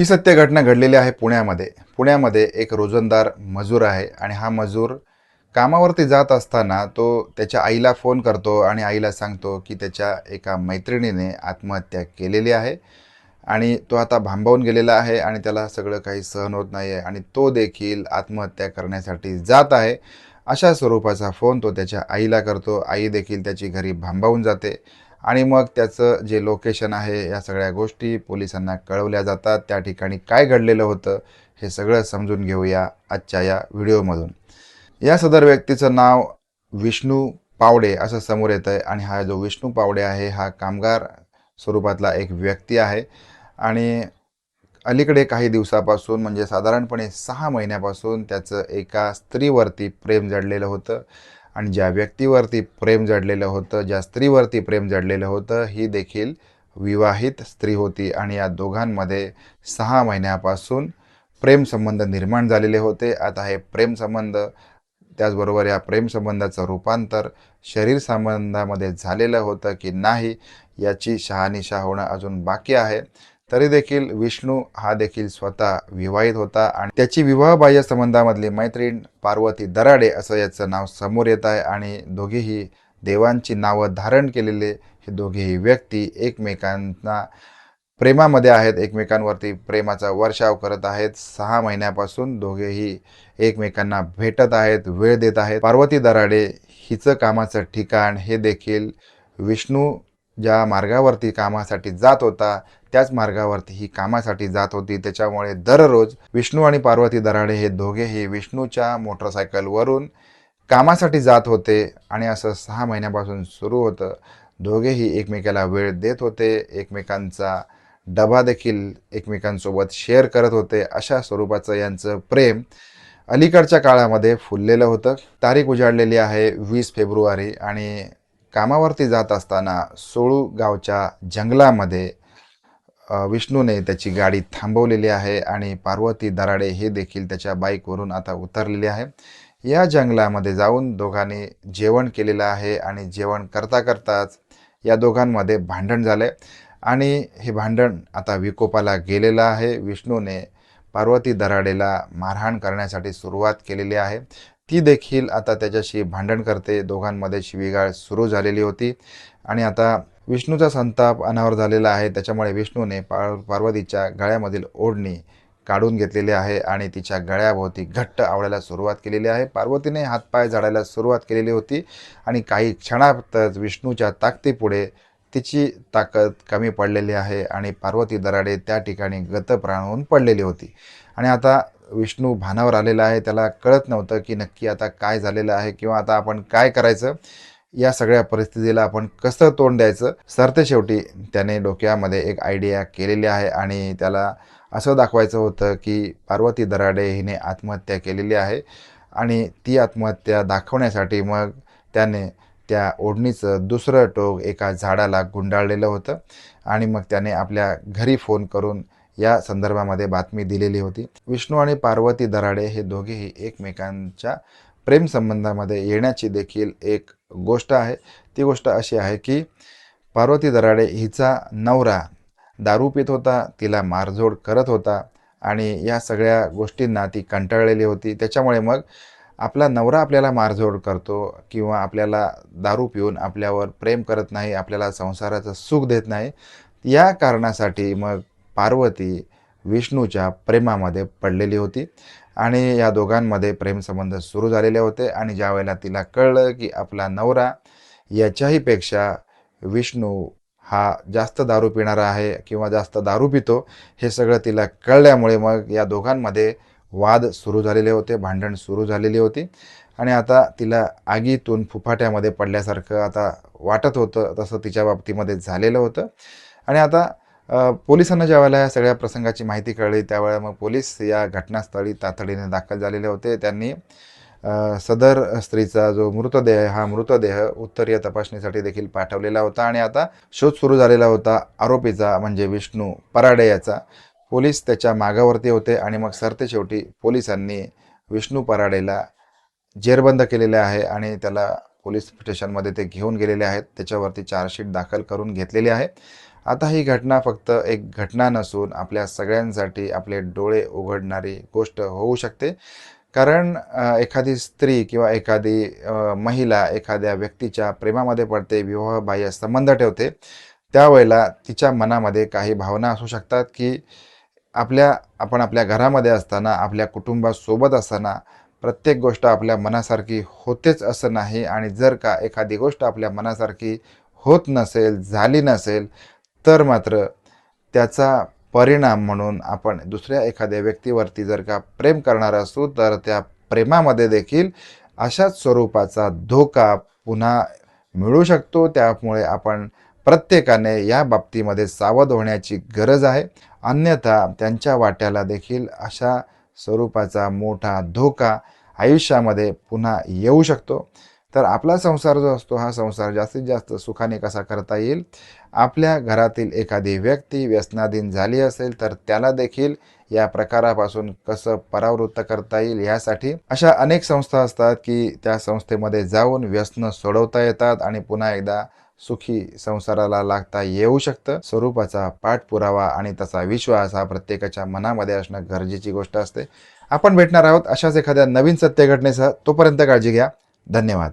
ही सत्य घटना घडलेली आहे पुण्यामध्ये. पुण्यामध्ये एक रोजंदार मजूर आहे आणि हा मजूर कामावरती जात असताना तो त्याच्या आईला फोन करतो आणि आईला सांगतो की त्याच्या एका मैत्रिणीने आत्महत्या केलेली आहे आणि तो आता भांबावून गेलेला आहे आणि त्याला सगळं काही सहन होत नाही आहे आणि तो देखील आत्महत्या करण्यासाठी जात आहे. अशा स्वरूपाचा फोन तो त्याच्या आईला करतो. आई देखील त्याची घरी भांबावून जाते आणि मग त्याचं जे लोकेशन आहे या सगळ्या गोष्टी पोलिसांना कळवल्या जातात. त्या ठिकाणी काय घडलेलं होतं हे सगळं समजून घेऊया आजच्या या व्हिडिओमधून. या सदर व्यक्तीचं नाव विष्णू पावडे असं समोर येतं आहे आणि हा जो विष्णू पावडे आहे हा कामगार स्वरूपातला एक व्यक्ती आहे आणि अलीकडे काही दिवसापासून म्हणजे साधारणपणे 6 महिन्यापासून त्याचं एका स्त्रीवरती प्रेम जडलेलं होतं आणि ज्या व्यक्तीवरती प्रेम जडलेलं होतं, ज्या स्त्रीवरती प्रेम जडलेलं होतं, ही देखील विवाहित स्त्री होती आणि या दोघांमध्ये 6 महिन्यापासून प्रेमसंबंध निर्माण झालेले होते. आता हे प्रेमसंबंध त्याचबरोबर या प्रेमसंबंधाचं रूपांतर शरीर संबंधामध्ये झालेलं होतं की नाही याची शहानिशा होणं अजून बाकी आहे. तरी देखील विष्णू हा देखील स्वतः विवाहित होता आणि त्याची विवाहबाह्य संबंधामधली मैत्रीण पार्वती दराडे असं याचं नाव समोर येत आहे आणि दोघेही देवांची नावं धारण केलेले हे दोघेही व्यक्ती एकमेकांना प्रेमामध्ये आहेत, एकमेकांवरती प्रेमाचा वर्षाव करत आहेत. 6 महिन्यापासून दोघेही एकमेकांना भेटत आहेत, वेळ देत आहेत. पार्वती दराडे हिचं कामाचं ठिकाण हे देखील विष्णू ज्या मार्गावरती कामासाठी जात होता त्याच मार्गावरती ही कामासाठी जात होती. त्याच्यामुळे दररोज विष्णू आणि पार्वती दराडे हे दोघेही विष्णूच्या मोटरसायकलवरून कामासाठी जात होते आणि असं 6 महिन्यापासून सुरू होतं. दोघेही एकमेकाला वेळ देत होते, एकमेकांचा डबा देखील एकमेकांसोबत शेअर करत होते. अशा स्वरूपाचं यांचं प्रेम अलीकडच्या काळामध्ये फुललेलं होतं. तारीख उजाडलेली आहे 20 फेब्रुवारी आणि कामावरती जात असताना सोळू गावच्या जंगलामध्ये विष्णूने त्याची गाडी थांबवलेली आहे आणि पार्वती दराडे हे देखील त्याच्या बाईकवरून आता उतरलेले आहे. या जंगलामध्ये जाऊन दोघांनी जेवण केलेलं आहे आणि जेवण करता करताच या दोघांमध्ये भांडण झाले आणि हे भांडण आता विकोपाला गेलेलं आहे. विष्णूने पार्वती दराडेला मारहाण करण्यासाठी सुरुवात केलेली आहे. ती देखील आता त्याच्याशी भांडण करते. दोघांमध्ये शिवीगाळ सुरू झालेली होती आणि आता विष्णूचा संताप अनावर झालेला आहे. त्याच्यामुळे विष्णूने पार्वतीच्या गळ्यामधील ओढणी काढून घेतलेली आहे आणि तिच्या गळ्याभोवती घट्ट आवळायला सुरुवात केलेली आहे. पार्वतीने हातपाय झाडायला सुरुवात केलेली होती आणि काही क्षणातच विष्णूच्या ताकदीपुढे तिची ताकद कमी पडलेली आहे आणि पार्वती दराडे त्या ठिकाणी गतप्राण होऊन पडलेली होती आणि आता विष्णू भानावर आलेला आहे. त्याला कळत नव्हतं की नक्की आता काय झालेलं आहे किंवा आता आपण काय करायचं, या सगळ्या परिस्थितीला आपण कसं तोंड द्यायचं. सरतेशेवटी त्याने डोक्यामध्ये एक आयडिया केलेली आहे आणि त्याला असं दाखवायचं होतं की पार्वती दराडे हिने आत्महत्या केलेली आहे आणि ती आत्महत्या दाखवण्यासाठी मग त्याने त्या ओढणीचं दुसरं टोक एका झाडाला गुंडाळलेलं होतं आणि मग त्याने आपल्या घरी फोन करून या संदर्भामध्ये बातमी दिलेली होती. विष्णू आणि पार्वती दराडे हे दोघेही एकमेकांच्या प्रेमसंबंधामध्ये येण्याची देखील एक गोष्ट आहे. ती गोष्ट अशी आहे की पार्वती दराडे हिचा नवरा दारू पित होता, तिला मारझोड करत होता आणि या सगळ्या गोष्टींना ती कंटाळलेली होती. त्याच्यामुळे मग आपला नवरा आपल्याला मारझोड करतो किंवा आपल्याला दारू पिऊन आपल्यावर प्रेम करत नाही, आपल्याला संसाराचं सुख देत नाही, या कारणासाठी मग पार्वती विष्णूच्या प्रेमामध्ये पडलेली होती आणि या दोघांमध्ये प्रेमसंबंध सुरू झालेले होते आणि ज्यावेळेला तिला कळलं की आपला नवरा याच्याही पेक्षा विष्णू हा जास्त दारू पिणारा आहे किंवा जास्त दारू पितो, हे सगळं तिला कळल्यामुळे मग या दोघांमध्ये वाद सुरू झालेले होते, भांडण सुरू झालेली होती आणि आता तिला आगीतून फुफाट्यामध्ये पडल्यासारखं आता वाटत होतं. तसं तिच्या बाबतीमध्ये झालेलं होतं आणि आता पोलिसांना ज्यावेळेला या सगळ्या प्रसंगाची माहिती कळली त्यावेळेला मग पोलीस या घटनास्थळी तातडीने दाखल झालेले होते. त्यांनी सदर स्त्रीचा जो मृतदेह आहे हा मृतदेह उत्तरीय तपासणीसाठी देखील पाठवलेला होता आणि आता शोध सुरू झालेला होता आरोपीचा म्हणजे विष्णू पराडे याचा. पोलीस त्याच्या मागावरती होते आणि मग सरतेशेवटी पोलिसांनी विष्णू पराडेला जेरबंद केलेले आहे आणि त्याला पोलीस स्टेशनमध्ये ते घेऊन गेलेले आहेत. त्याच्यावरती चार्जशीट दाखल करून घेतलेली आहे आता ही घटना फक्त एक घटना नसून आपल्या सगळ्यांसाठी आपले डोळे उघडणारी गोष्ट होऊ शकते. कारण एखादी स्त्री किंवा एखादी महिला एखाद्या व्यक्तीच्या प्रेमामध्ये पडते, विवाहबाह्य संबंध ठेवते. त्यावेळेला तिच्या मनामध्ये काही भावना असू शकतात, की आपण आपल्या घरामध्ये असताना, आपल्या कुटुंबासोबत असताना प्रत्येक गोष्ट आपल्या मनासारखी होतेच असं नाही आणि जर का एखादी गोष्ट आपल्या मनासारखी होत नसेल, झाली नसेल, तर मात्र त्याचा परिणाम म्हणून आपण दुसऱ्या एखाद्या व्यक्तीवरती जर का प्रेम करणार असू, तर त्या प्रेमामध्ये देखील अशाच स्वरूपाचा धोका पुन्हा मिळू शकतो. त्यामुळे आपण प्रत्येकाने या बाबतीमध्ये सावध होण्याची गरज आहे. अन्यथा त्यांच्या वाट्याला देखील अशा स्वरूपाचा मोठा धोका आयुष्यामध्ये पुन्हा येऊ शकतो. तर आपला संसार जो असतो, हा संसार जास्तीत जास्त सुखाने कसा करता येईल, आपल्या घरातील एखादी व्यक्ती व्यसनाधीन झाली असेल तर त्याला देखील या प्रकारापासून कसं परावृत्त करता येईल, यासाठी अशा अनेक संस्था असतात की त्या संस्थेमध्ये जाऊन व्यसनं सोडवता येतात आणि पुन्हा एकदा सुखी संसाराला लागता येऊ शकतं. स्वरूपाचा पाठपुरावा आणि तसा विश्वास हा प्रत्येकाच्या मनामध्ये असणं गरजेची गोष्ट असते. आपण भेटणार आहोत अशाच एखाद्या नवीन सत्य घटनेसह. तोपर्यंत काळजी घ्या. धन्यवाद.